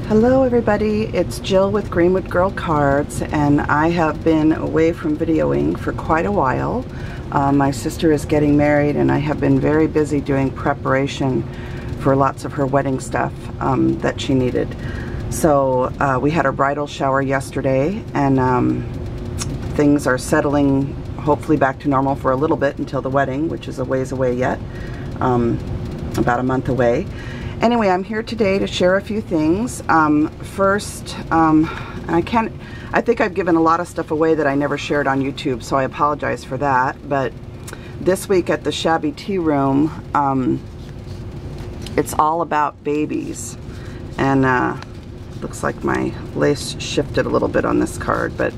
Hello everybody, it's Jill with Greenwood Girl Cards, and I have been away from videoing for quite a while. My sister is getting married and I have been very busy doing preparation for lots of her wedding stuff that she needed. So we had our bridal shower yesterday, and things are settling hopefully back to normal for a little bit until the wedding, which is a ways away yet, about a month away. Anyway, I'm here today to share a few things. First, I think I've given a lot of stuff away that I never shared on YouTube, so I apologize for that. But this week at the Shabby Tea Room, it's all about babies. And looks like my lace shifted a little bit on this card. But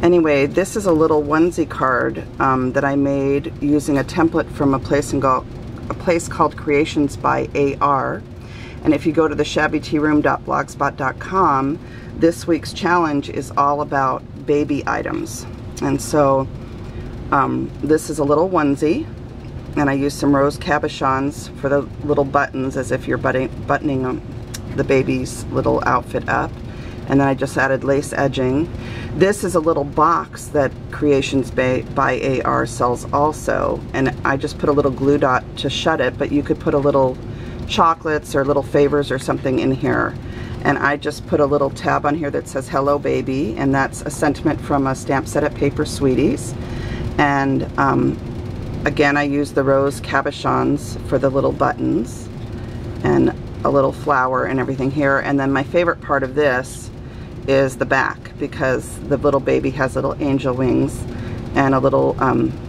anyway, this is a little onesie card that I made using a template from a place called Creations by AR. And if you go to the shabbytearoom.blogspot.com, this week's challenge is all about baby items. And so this is a little onesie, and I used some rose cabochons for the little buttons, as if you're buttoning the baby's little outfit up. And then I just added lace edging. This is a little box that Creations by AR sells also, and I just put a little glue dot to shut it, but you could put a little chocolates or little favors or something in here. And I just put a little tab on here that says hello baby, and that's a sentiment from a stamp set at Paper Sweeties. And again, I used the rose cabochons for the little buttons and a little flower and everything here. And then my favorite part of this is the back, because the little baby has little angel wings and a little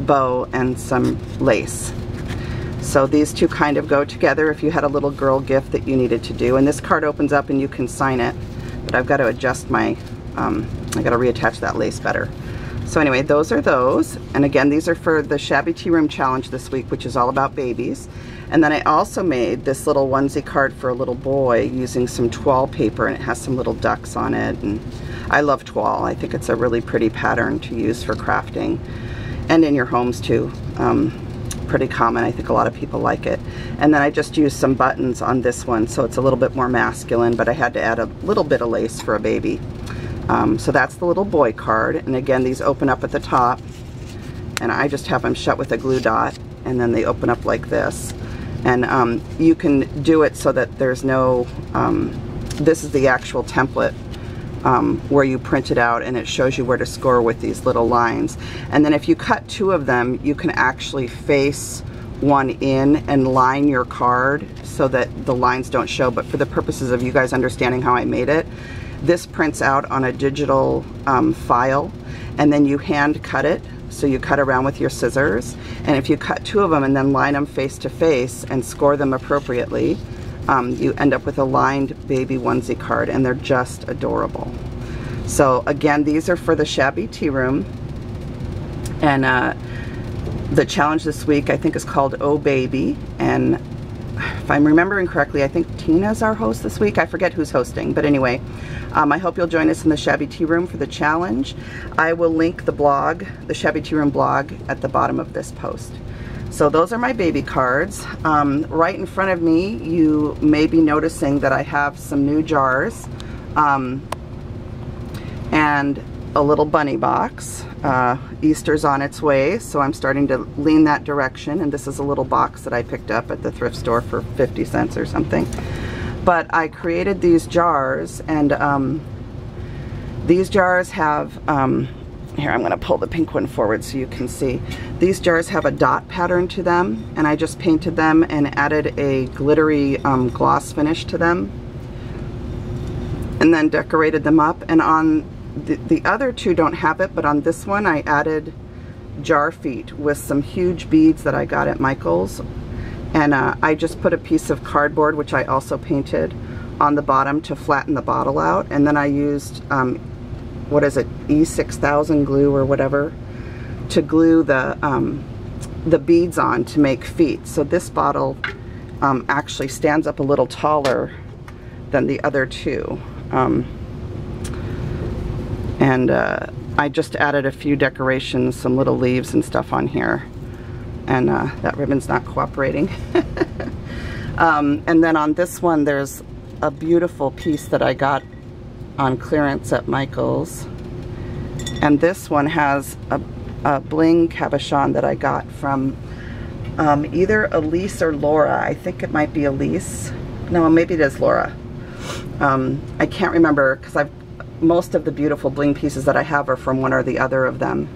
bow and some lace. So these two kind of go together if you had a little girl gift that you needed to do. And this card opens up and you can sign it, but I've got to adjust my, I got to reattach that lace better. So anyway, those are those. And again, these are for the Shabby Tea Room challenge this week, which is all about babies. And then I also made this little onesie card for a little boy using some toile paper, and it has some little ducks on it. And I love toile. I think it's a really pretty pattern to use for crafting and in your homes too. Pretty common. I think a lot of people like it. And then I just used some buttons on this one, so it's a little bit more masculine, but I had to add a little bit of lace for a baby. So that's the little boy card. And again, these open up at the top, and I just have them shut with a glue dot, and then they open up like this. And you can do it so that there's no, this is the actual template where you print it out, and it shows you where to score with these little lines. And then if you cut two of them, you can actually face one in and line your card so that the lines don't show. But for the purposes of you guys understanding how I made it, this prints out on a digital file, and then you hand cut it. So you cut around with your scissors, and if you cut two of them and then line them face to face and score them appropriately, you end up with a lined baby onesie card, and they're just adorable. So again, these are for the Shabby Tea Room, and the challenge this week I think is called Oh Baby, and if I'm remembering correctly, I think Tina's our host this week. I forget who's hosting, but anyway, I hope you'll join us in the Shabby Tea Room for the challenge. I will link the blog, the Shabby Tea Room blog, at the bottom of this post. So those are my baby cards. Right in front of me, you may be noticing that I have some new jars and a little bunny box. Easter's on its way, so I'm starting to lean that direction, and this is a little box that I picked up at the thrift store for 50 cents or something. But I created these jars, and these jars have, here, I'm going to pull the pink one forward so you can see. These jars have a dot pattern to them, and I just painted them and added a glittery gloss finish to them, and then decorated them up. And on the other two don't have it, but on this one I added jar feet with some huge beads that I got at Michael's. And I just put a piece of cardboard, which I also painted, on the bottom to flatten the bottle out. And then I used, what is it, E6000 glue or whatever, to glue the beads on to make feet. So this bottle actually stands up a little taller than the other two. I just added a few decorations, some little leaves and stuff on here. And that ribbon's not cooperating. And then on this one, there's a beautiful piece that I got on clearance at Michael's. And this one has a bling cabochon that I got from either Elise or Laura. I think it might be Elise. No, maybe it is Laura. I can't remember because most of the beautiful bling pieces that I have are from one or the other of them.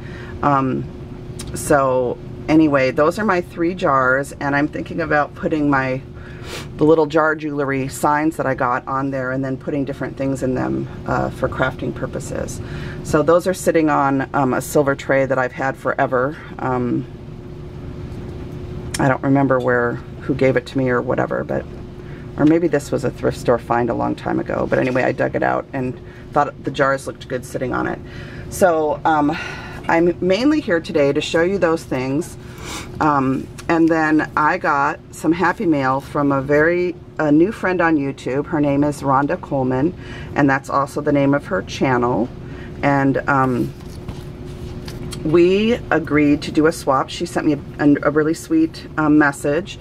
So anyway, those are my 3 jars, and I'm thinking about putting the little jar jewelry signs that I got on there, and then putting different things in them for crafting purposes. So those are sitting on a silver tray that I've had forever. I don't remember who gave it to me or whatever, or maybe this was a thrift store find a long time ago. But anyway, I dug it out and thought the jars looked good sitting on it. So I'm mainly here today to show you those things. And then I got some happy mail from a new friend on YouTube. Her name is Rhonda Coleman, and that's also the name of her channel. And we agreed to do a swap. She sent me a really sweet message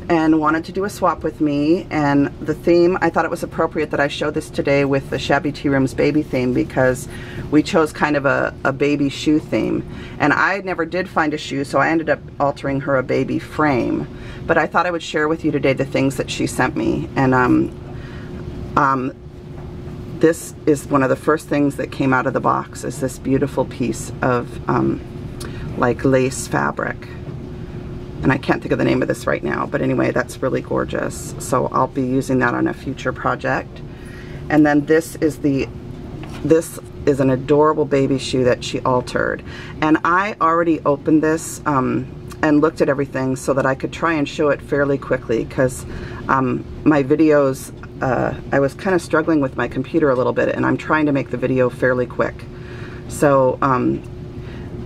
and wanted to do a swap with me. And the theme, I thought it was appropriate that I show this today with the Shabby Tea Room's baby theme, because we chose kind of a baby shoe theme. And I never did find a shoe, so I ended up altering her a baby frame. But I thought I would share with you today the things that she sent me. And this is one of the first things that came out of the box, is this beautiful piece of like lace fabric. And I can't think of the name of this right now, but anyway, that's really gorgeous. So I'll be using that on a future project. And then this is an adorable baby shoe that she altered. And I already opened this and looked at everything so that I could try and show it fairly quickly, because my videos, I was kind of struggling with my computer a little bit, and I'm trying to make the video fairly quick. So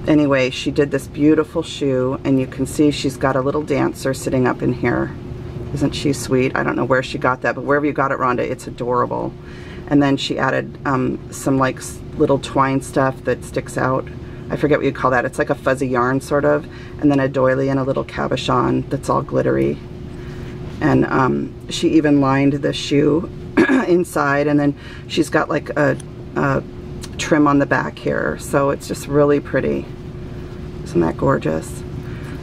anyway, she did this beautiful shoe, and you can see she's got a little dancer sitting up in here. Isn't she sweet? I don't know where she got that, but wherever you got it, Rhonda, it's adorable. And then she added some like little twine stuff that sticks out. I forget what you call that. It's like a fuzzy yarn sort of, and then a doily and a little cabochon that's all glittery. And she even lined the shoe inside, and then she's got like a trim on the back here, so it's just really pretty. Isn't that gorgeous?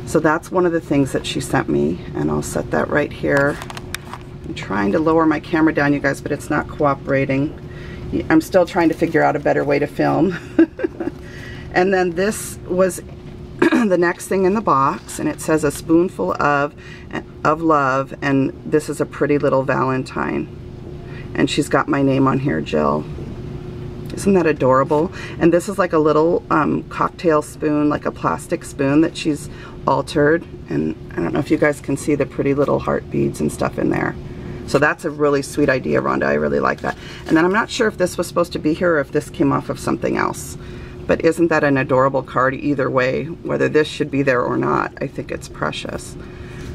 So that's one of the things that she sent me, and I'll set that right here. I'm trying to lower my camera down, you guys, but it's not cooperating. I'm still trying to figure out a better way to film. And then this was the next thing in the box, and it says a spoonful of love, and this is a pretty little Valentine, and she's got my name on here, Jill. Isn't that adorable? And this is like a little cocktail spoon, like a plastic spoon that she's altered, and I don't know if you guys can see the pretty little heart beads and stuff in there. So that's a really sweet idea, Rhonda. I really like that. And then I'm not sure if this was supposed to be here or if this came off of something else. But isn't that an adorable card either way? Whether this should be there or not, I think it's precious.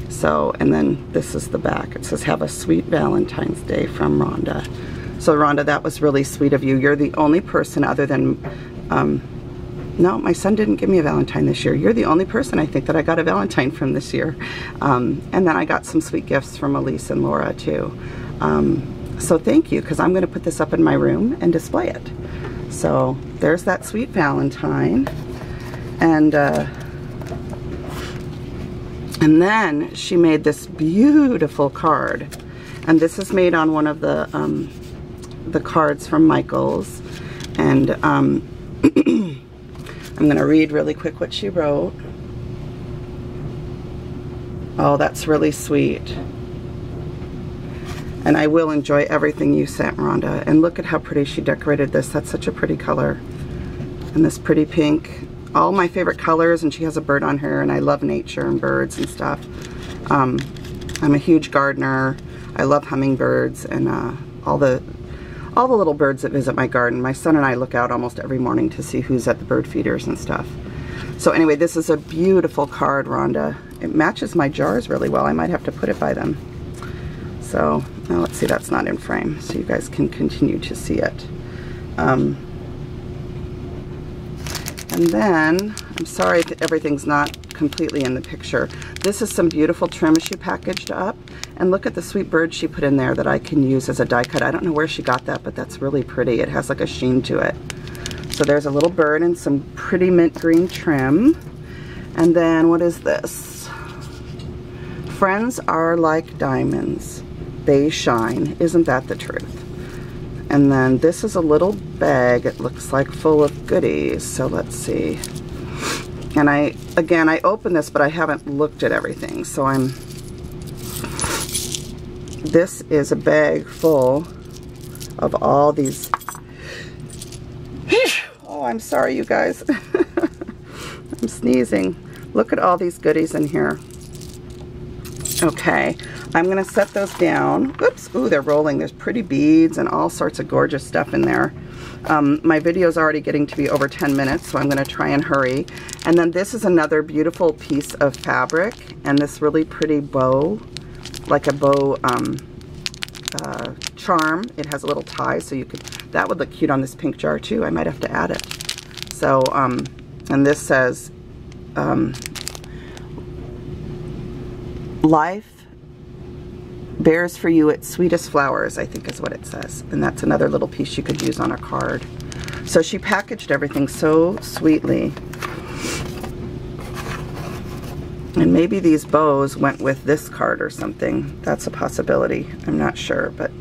So, and then this is the back. It says, "Have a sweet Valentine's Day from Rhonda." So Rhonda, that was really sweet of you. You're the only person other than, no, my son didn't give me a Valentine this year. You're the only person I think that I got a Valentine from this year. And then I got some sweet gifts from Elise and Laura too. So thank you, because I'm going to put this up in my room and display it. So there's that sweet Valentine. And then she made this beautiful card. And this is made on one of the cards from Michael's. And I'm going to read really quick what she wrote. Oh, that's really sweet. And I will enjoy everything you sent, Rhonda. And look at how pretty she decorated this. That's such a pretty color. And this pretty pink. All my favorite colors, and she has a bird on her, and I love nature and birds and stuff. I'm a huge gardener. I love hummingbirds and all the little birds that visit my garden. My son and I look out almost every morning to see who's at the bird feeders and stuff. So anyway, this is a beautiful card, Rhonda. It matches my jars really well. I might have to put it by them. So now let's see, that's not in frame, so you guys can continue to see it. And And then, I'm sorry that everything's not completely in the picture. This is some beautiful trim she packaged up. And look at the sweet bird she put in there that I can use as a die cut. I don't know where she got that, but that's really pretty. It has like a sheen to it. So there's a little bird and some pretty mint green trim. And then what is this? Friends are like diamonds. They shine. Isn't that the truth? And then this is a little bag, it looks like, full of goodies. So let's see. And I opened this, but I haven't looked at everything. So this is a bag full of all these. Oh, I'm sorry, you guys. I'm sneezing. Look at all these goodies in here. Okay, I'm gonna set those down. Oops, ooh, they're rolling. There's pretty beads and all sorts of gorgeous stuff in there. My video is already getting to be over 10 minutes, so I'm gonna try and hurry. And then this is another beautiful piece of fabric and this really pretty bow, like a bow charm. It has a little tie, so you could, that would look cute on this pink jar too. I might have to add it. So, and this says, life bears for you its sweetest flowers, I think is what it says. And that's another little piece you could use on a card. So she packaged everything so sweetly. And maybe these bows went with this card or something. That's a possibility. I'm not sure, but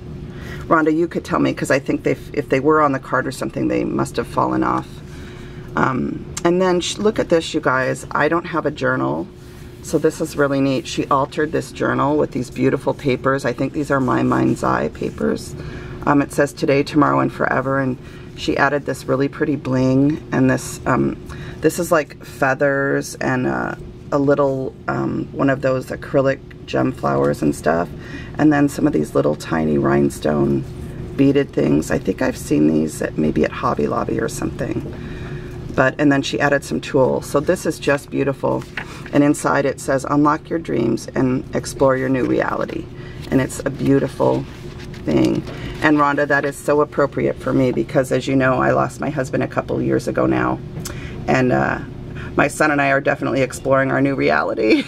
Rhonda, you could tell me, because I think if they were on the card or something, they must have fallen off. And then look at this, you guys. I don't have a journal. So this is really neat. She altered this journal with these beautiful papers. I think these are my mind's eye papers. It says today, tomorrow, and forever. And she added this really pretty bling. And this is like feathers and a little one of those acrylic gem flowers and stuff. And then some of these little tiny rhinestone beaded things. I think I've seen these maybe at Hobby Lobby or something. And then she added some tulle. So this is just beautiful. And inside it says, unlock your dreams and explore your new reality. And it's a beautiful thing. And Rhonda, that is so appropriate for me because, as you know, I lost my husband a couple years ago now. And my son and I are definitely exploring our new reality.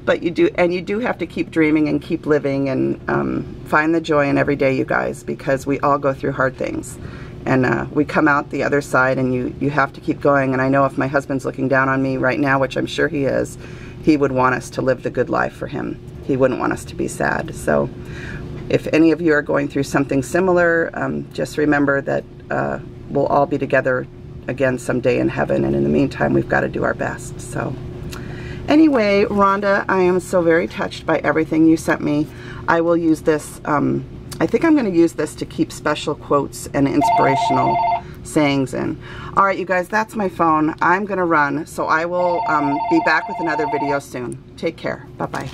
But you do have to keep dreaming and keep living and find the joy in every day, you guys, because we all go through hard things. And we come out the other side, and you have to keep going. And I know if my husband's looking down on me right now, which I'm sure he is, he would want us to live the good life for him. He wouldn't want us to be sad. So if any of you are going through something similar, just remember that we'll all be together again someday in heaven. And in the meantime, we've got to do our best. So anyway, Rhonda, I am so very touched by everything you sent me. I will use this. I think I'm going to use this to keep special quotes and inspirational sayings in. All right, you guys, that's my phone. I'm going to run, so I will be back with another video soon. Take care. Bye-bye.